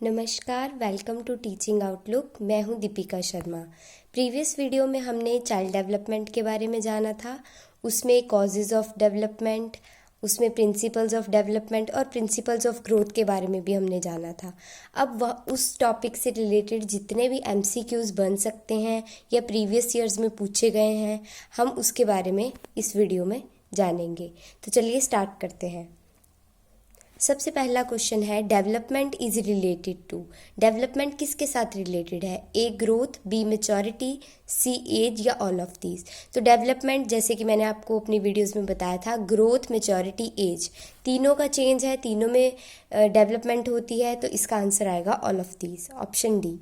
नमस्कार, welcome to teaching outlook. मैं हूं दीपिका शर्मा। प्रीवियस वीडियो में हमने चाइल्ड डेवलपमेंट के बारे में जाना था। उसमें कॉजेज़ ऑफ डेवलपमेंट, उसमें प्रिंसिपल्स ऑफ डेवलपमेंट और प्रिंसिपल्स ऑफ ग्रोथ के बारे में भी हमने जाना था। अब वह उस टॉपिक से रिलेटेड जितने भी MCQs बन सकते हैं या प्रीवियस ईयर्स में पूछे गए हैं, हम उसके बारे में इस वीडियो में जानेंगे। तो चलिए स्टार्ट करते हैं। सबसे पहला क्वेश्चन है, development is related to. Development किसके साथ रिलेटेड है? A growth, B maturity, C age या ऑल ऑफ दीज। तो डेवलपमेंट, जैसे कि मैंने आपको अपनी वीडियोस में बताया था, ग्रोथ, मैच्योरिटी, एज, तीनों का चेंज है, तीनों में डेवलपमेंट होती है। तो इसका आंसर आएगा all of these, option D.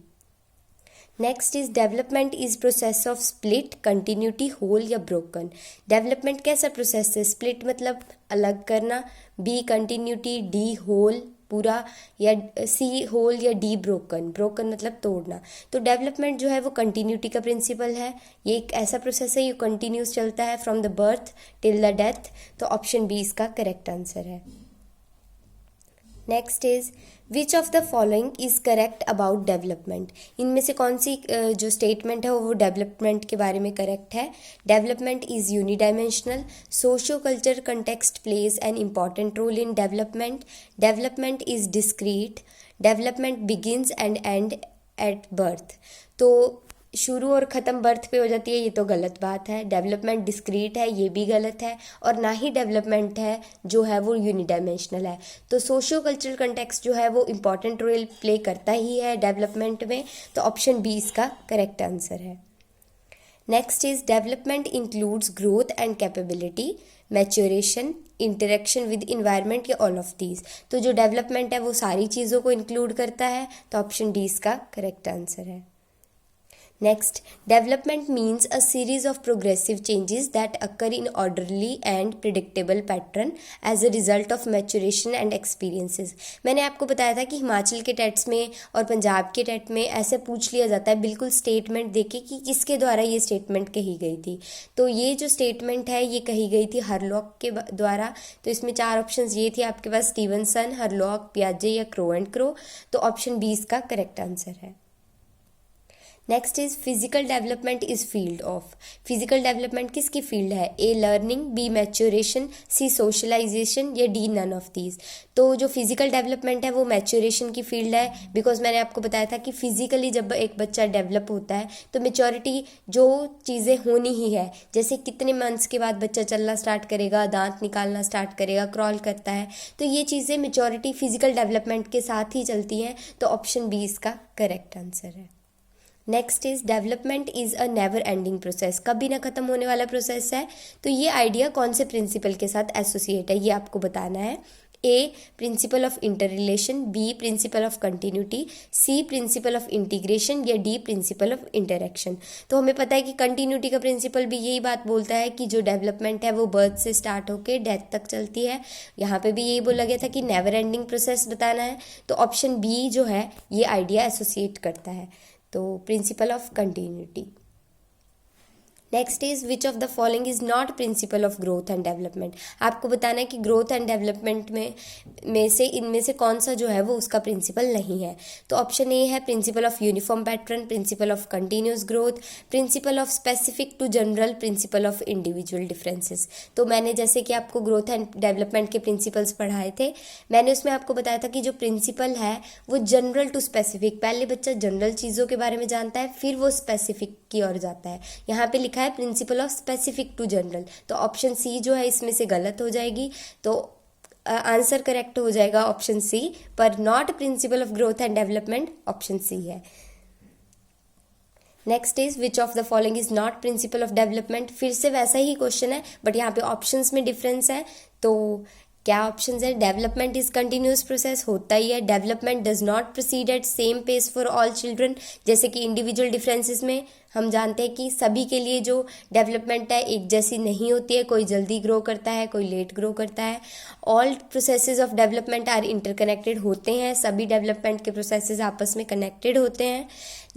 Next is development is process of split, continuity, whole या ब्रोकन। डेवलपमेंट कैसा प्रोसेस है? स्प्लिट मतलब अलग करना, बी कंटिन्यूटी, डी होल पूरा, या सी होल या डी ब्रोकन। ब्रोकन मतलब तोड़ना। तो डेवलपमेंट जो है वो कंटिन्यूटी का प्रिंसिपल है। ये एक ऐसा प्रोसेस है, ये कंटिन्यूस चलता है from the birth till the death. तो ऑप्शन बी इसका करेक्ट आंसर है। Next is which of the following is correct about development. इनमें से कौन सी जो स्टेटमेंट है वो डेवलपमेंट के बारे में करेक्ट है? Development is unidimensional, socio culture context plays an important role in development, development is discrete, development begins and and at birth. तो शुरू और ख़त्म बर्थ पे हो जाती है, ये तो गलत बात है। डेवलपमेंट डिस्क्रीट है, ये भी गलत है। और ना ही डेवलपमेंट है जो है वो यूनिडायमेंशनल है। तो सोशियो कल्चरल कंटेक्स्ट जो है वो इम्पॉर्टेंट रोल प्ले करता ही है डेवलपमेंट में। तो ऑप्शन बी इसका करेक्ट आंसर है। Next is development includes growth and capability, maturation, interaction with environment या ऑल ऑफ दीज। तो जो डेवलपमेंट है वो सारी चीज़ों को इंक्लूड करता है। तो ऑप्शन डी इसका करेक्ट आंसर है। Next, development means a series of progressive changes that occur in orderly and predictable pattern as a result of maturation and experiences। मैंने आपको बताया था कि हिमाचल के टेट्स में और पंजाब के टेट में ऐसे पूछ लिया जाता है बिल्कुल स्टेटमेंट देके कि किसके द्वारा ये स्टेटमेंट कही गई थी। तो ये जो स्टेटमेंट है ये कही गई थी हरलॉक के द्वारा। तो इसमें चार ऑप्शंस ये थे आपके पास, स्टीवनसन, हरलॉक, पियाजे या क्रो एंड क्रो। तो ऑप्शन बी इसका करेक्ट आंसर है। Next is physical development is field of. Physical development किसकी फील्ड है? ए learning, B maturation, C socialization या डी नन ऑफ दीज। तो जो फिजिकल डेवलपमेंट है वो मैच्योरेशन की फील्ड है। बिकॉज मैंने आपको बताया था कि फिजिकली जब एक बच्चा डेवलप होता है तो मैच्योरिटी जो चीज़ें होनी ही है, जैसे कितने मंथ्स के बाद बच्चा चलना स्टार्ट करेगा, दांत निकालना स्टार्ट करेगा, क्रॉल करता है, तो ये चीज़ें मैच्योरिटी फिजिकल डेवलपमेंट के साथ ही चलती हैं। तो ऑप्शन बी इसका करेक्ट आंसर है। Next is development is a never ending process, कभी ना खत्म होने वाला प्रोसेस है। तो ये आइडिया कौन से प्रिंसिपल के साथ एसोसिएट है ये आपको बताना है। A principle of inter relation, B principle of continuity, C principle of integration या डी प्रिंसिपल ऑफ इंटरेक्शन। तो हमें पता है कि कंटिन्यूटी का प्रिंसिपल भी यही बात बोलता है कि जो डेवलपमेंट है वो बर्थ से स्टार्ट होकर डेथ तक चलती है। यहाँ पे भी यही बोला गया था कि नेवर एंडिंग प्रोसेस बताना है। तो ऑप्शन बी जो है ये आइडिया एसोसिएट करता है, तो principal of continuity. Next is which of the following is not principle of growth and development. आपको बताना है कि ग्रोथ एंड डेवलपमेंट में से इनमें से कौन सा जो है वो उसका प्रिंसिपल नहीं है। तो ऑप्शन ए है principle of uniform pattern, principle of continuous growth, principle of specific to general, principle of individual differences. तो मैंने जैसे कि आपको ग्रोथ एंड डेवलपमेंट के प्रिंसिपल्स पढ़ाए थे, मैंने उसमें आपको बताया था कि जो प्रिंसिपल है वो जनरल टू स्पेसिफिक, पहले बच्चा जनरल चीज़ों के बारे में जानता है फिर वो स्पेसिफिक की ओर जाता है। यहाँ पे लिखा है principle of specific to general. तो ऑप्शन सी जो है इसमें से गलत हो जाएगी। तो आंसर करेक्ट हो जाएगा ऑप्शन सी, पर not principle of growth and development option C है। Next is which of the following is not principle of development. फिर से वैसा ही क्वेश्चन है बट यहाँ पे ऑप्शंस में डिफरेंस है। तो क्या ऑप्शन है? डेवलपमेंट इज कंटिन्यूस प्रोसेस, होता ही है। Development does not proceed at same pace for all children, जैसे कि इंडिविजुअल डिफरेंसेस में हम जानते हैं कि सभी के लिए जो डेवलपमेंट है एक जैसी नहीं होती है, कोई जल्दी ग्रो करता है, कोई लेट ग्रो करता है। All processes of development are interconnected होते हैं, सभी डेवलपमेंट के प्रोसेसेस आपस में कनेक्टेड होते हैं।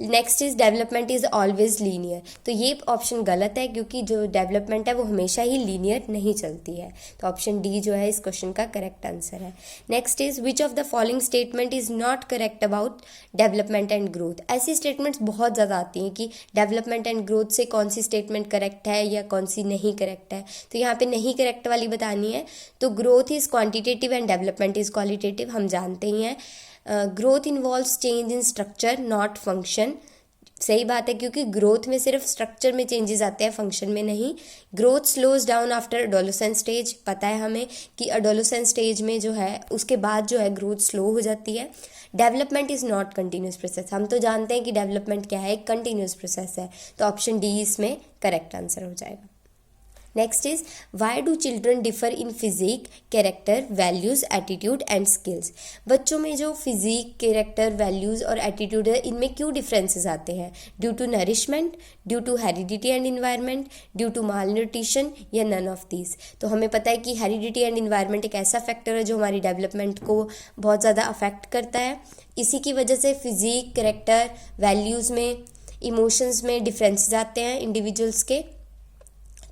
Next is development is always linear. तो ये ऑप्शन गलत है क्योंकि जो डेवलपमेंट है वो हमेशा ही लीनियर नहीं चलती है। तो ऑप्शन डी जो है इस क्वेश्चन क्वेश्चन का करेक्ट आंसर है। Next is which of the following statement is not correct about development and growth. ऐसी स्टेटमेंट्स बहुत ज़्यादा आती हैं कि डेवलपमेंट एंड ग्रोथ से कौन सी स्टेटमेंट करेक्ट है या कौन सी नहीं करेक्ट है। तो यहाँ पे नहीं करेक्ट वाली बतानी है। तो growth is quantitative and development is qualitative, हम जानते ही हैं। Growth involves change in structure not function, सही बात है, क्योंकि ग्रोथ में सिर्फ स्ट्रक्चर में चेंजेस आते हैं, फंक्शन में नहीं। Growth slows down after adolescent stage, पता है हमें कि एडोलेसेंट स्टेज में जो है उसके बाद जो है ग्रोथ स्लो हो जाती है। Development is not continuous process, हम तो जानते हैं कि डेवलपमेंट क्या है, एक कंटिन्यूस प्रोसेस है। तो ऑप्शन डी इसमें करेक्ट आंसर हो जाएगा। Next is why do children differ in physique, character, values, attitude and skills. बच्चों में जो फिजिक, कैरेक्टर, वैल्यूज़ और एटीट्यूड है, इनमें क्यों डिफरेंसेस आते हैं? Due to nourishment, due to heredity and environment, due to malnutrition या नन ऑफ दीज। तो हमें पता है कि हेरिडिटी एंड इन्वायरमेंट एक ऐसा फैक्टर है जो हमारी डेवलपमेंट को बहुत ज़्यादा अफेक्ट करता है। इसी की वजह से फिजिक, कैरेक्टर, वैल्यूज़ में, इमोशंस में डिफरेंसेस आते हैं इंडिविजुअल्स के।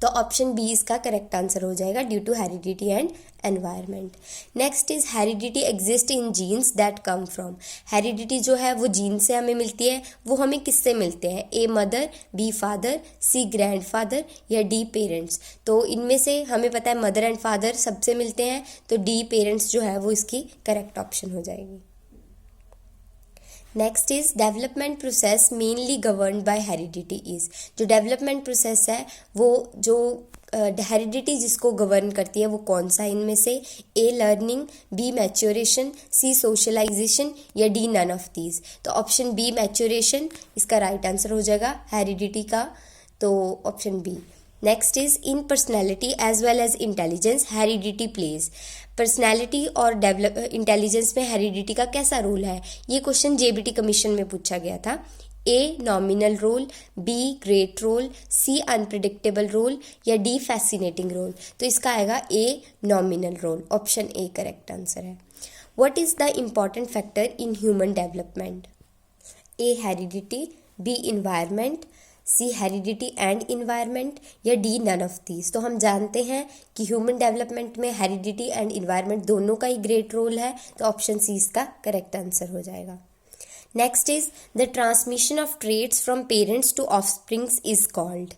तो ऑप्शन बी इसका करेक्ट आंसर हो जाएगा, due to heredity and environment. Next is heredity exist in genes that come from. Heredity जो है वो जीन से हमें मिलती है, वो हमें किससे मिलते हैं? A mother, B father, C grand father या डी पेरेंट्स। तो इनमें से हमें पता है मदर एंड फादर सबसे मिलते हैं, तो डी पेरेंट्स जो है वो इसकी करेक्ट ऑप्शन हो जाएगी। Next is development process mainly governed bye heredity is. जो डेवलपमेंट प्रोसेस है वो जो हेरिडिटी जिसको गवर्न करती है वो कौन सा इनमें से? A learning, B maturation, C socialization या डी नन ऑफ दीज। तो ऑप्शन बी मैच्योरेशन इसका राइट आंसर हो जाएगा हेरिडिटी का, तो option B. Next is in personality as well as intelligence heredity plays. Personality और इंटेलिजेंस में हेरिडिटी का कैसा रोल है? ये क्वेश्चन जेबीटी कमीशन में पूछा गया था। A nominal role, B great role, C unpredictable role या डी फैसिनेटिंग रोल। तो इसका आएगा A nominal role, option A correct answer है। What is the important factor in human development? A heredity, B environment, C heredity and environment या D none of these. तो हम जानते हैं कि ह्यूमन डेवलपमेंट में हेरिडिटी एंड इन्वायरमेंट दोनों का ही ग्रेट रोल है, तो ऑप्शन सी इसका करेक्ट आंसर हो जाएगा। Next is the transmission of traits from parents to offsprings is called.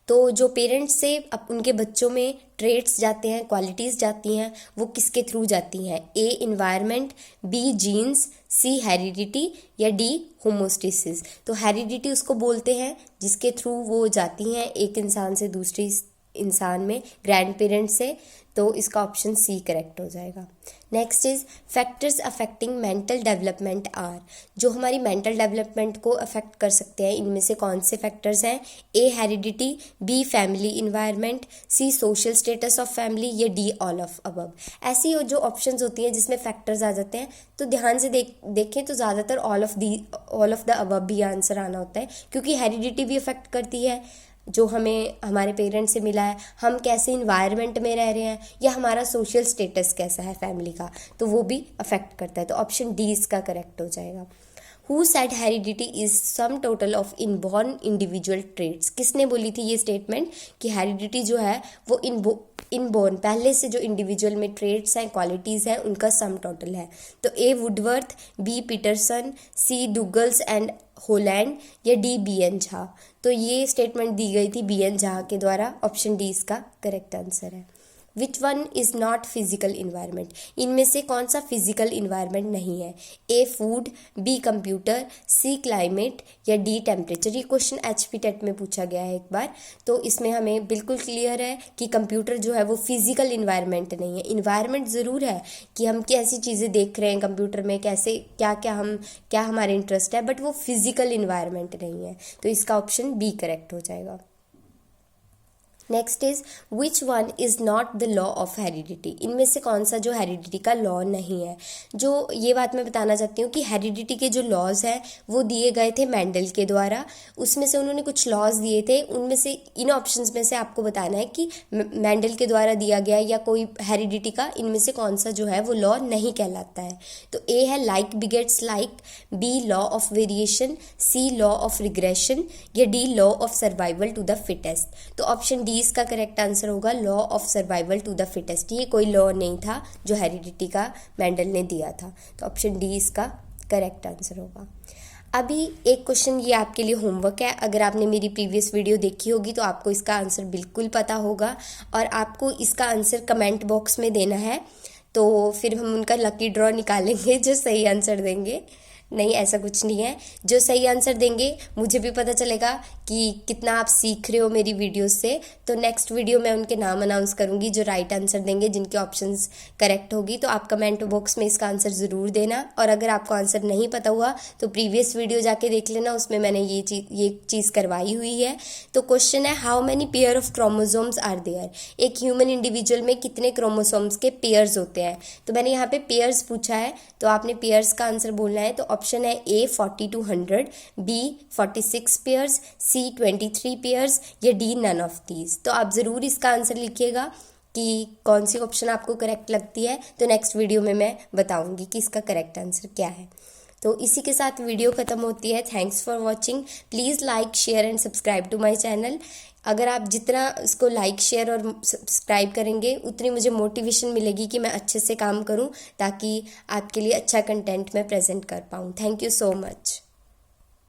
तो जो पेरेंट्स से उनके बच्चों में ट्रेट्स जाते हैं, क्वालिटीज़ जाती हैं, वो किसके थ्रू जाती हैं? ए इन्वायरमेंट, बी जीन्स, सी हेरिडिटी या डी होमोस्टेसिस। तो हेरिडिटी उसको बोलते हैं जिसके थ्रू वो जाती हैं एक इंसान से दूसरी इंसान में, ग्रैंड पेरेंट्स से, तो इसका ऑप्शन सी करेक्ट हो जाएगा। Next is factors affecting mental development are. जो हमारी मेंटल डेवलपमेंट को अफेक्ट कर सकते हैं इनमें से कौन से फैक्टर्स हैं? A heredity, B family environment, C social status of family या डी ऑल ऑफ अबव। ऐसी जो ऑप्शंस होती हैं जिसमें फैक्टर्स आ जाते हैं, तो ध्यान से देखें तो ज़्यादातर ऑल ऑफ द अबव भी आंसर आना होता है, क्योंकि हेरिडिटी भी अफेक्ट करती है, जो हमें हमारे पेरेंट्स से मिला है, हम कैसे इन्वायरमेंट में रह रहे हैं, या हमारा सोशल स्टेटस कैसा है फैमिली का, तो वो भी अफेक्ट करता है। तो ऑप्शन डी इसका करेक्ट हो जाएगा। Who said heredity is sum total of inborn individual traits. किसने बोली थी ये स्टेटमेंट कि हेरिडिटी जो है वो इनबॉर्न पहले से जो इंडिविजुअल में ट्रेट्स हैं, क्वालिटीज़ हैं, उनका सम टोटल है? तो A Woodworth, B Peterson, C Douglas and Holland या डी बी एन झा। तो ये स्टेटमेंट दी गई थी बी एन झा के द्वारा, ऑप्शन डी इसका करेक्ट आंसर है। Which one is not physical environment. इनमें से कौन सा फिजिकल इन्वायरमेंट नहीं है? A food, B computer, C climate या डी टेम्परेचर। ये क्वेश्चन एचपी टेट में पूछा गया है एक बार, तो इसमें हमें बिल्कुल क्लियर है कि कंप्यूटर जो है वो फिजिकल इन्वायरमेंट नहीं है। इन्वायरमेंट ज़रूर है कि हम कैसी चीज़ें देख रहे हैं कंप्यूटर में, कैसे क्या हमारे इंटरेस्ट है, बट वो फिजिकल इन्वायरमेंट नहीं है। तो इसका ऑप्शन बी करेक्ट हो जाएगा। Next is which one is not the law of heredity. इनमें से कौन सा जो हेरिडिटी का लॉ नहीं है? जो ये बात मैं बताना चाहती हूँ कि हेरिडिटी के जो लॉज हैं वो दिए गए थे मेंडल के द्वारा, उसमें से उन्होंने कुछ लॉज दिए थे, उनमें से इन ऑप्शंस में से आपको बताना है कि मेंडल के द्वारा दिया गया या कोई हेरिडिटी का इनमें से कौन सा जो है वो लॉ नहीं कहलाता है। तो ए है like begets like, B law of variation, C law of regression या D law of survival to the fittest. तो ऑप्शन डी इसका करेक्ट आंसर होगा law of survival to the fittest. ये कोई लॉ नहीं था जो हेरिडिटी का मेंडल ने दिया था, तो ऑप्शन डी इसका करेक्ट आंसर होगा। अभी एक क्वेश्चन ये आपके लिए होमवर्क है, अगर आपने मेरी प्रीवियस वीडियो देखी होगी तो आपको इसका आंसर बिल्कुल पता होगा और आपको इसका आंसर कमेंट बॉक्स में देना है, तो फिर हम उनका लकी ड्रॉ निकालेंगे जो सही आंसर देंगे। नहीं, ऐसा कुछ नहीं है, जो सही आंसर देंगे मुझे भी पता चलेगा कि कितना आप सीख रहे हो मेरी वीडियोस से। तो नेक्स्ट वीडियो में उनके नाम अनाउंस करूंगी जो राइट आंसर देंगे, जिनके ऑप्शंस करेक्ट होगी। तो आप कमेंट बॉक्स में इसका आंसर ज़रूर देना, और अगर आपको आंसर नहीं पता हुआ तो प्रीवियस वीडियो जाके देख लेना, उसमें मैंने ये चीज़ करवाई हुई है। तो क्वेश्चन है how many pair of chromosomes are there. एक ह्यूमन इंडिविजुअल में कितने क्रोमोसोम्स के पेयर्स होते हैं, तो मैंने यहाँ पे पेयर्स पूछा है, तो आपने पेयर्स का आंसर बोलना है। तो ऑप्शन है A 40 to 100, B 46 pairs, C 23 pairs, या डी नन ऑफ दीज। तो आप ज़रूर इसका आंसर लिखिएगा कि कौन सी ऑप्शन आपको करेक्ट लगती है, तो नेक्स्ट वीडियो में मैं बताऊंगी कि इसका करेक्ट आंसर क्या है। तो इसी के साथ वीडियो ख़त्म होती है। Thanks for watching. Please like, share and subscribe to my channel. अगर आप जितना इसको लाइक, शेयर और सब्सक्राइब करेंगे उतनी मुझे मोटिवेशन मिलेगी कि मैं अच्छे से काम करूं, ताकि आपके लिए अच्छा कंटेंट मैं प्रेजेंट कर पाऊं। Thank you so much.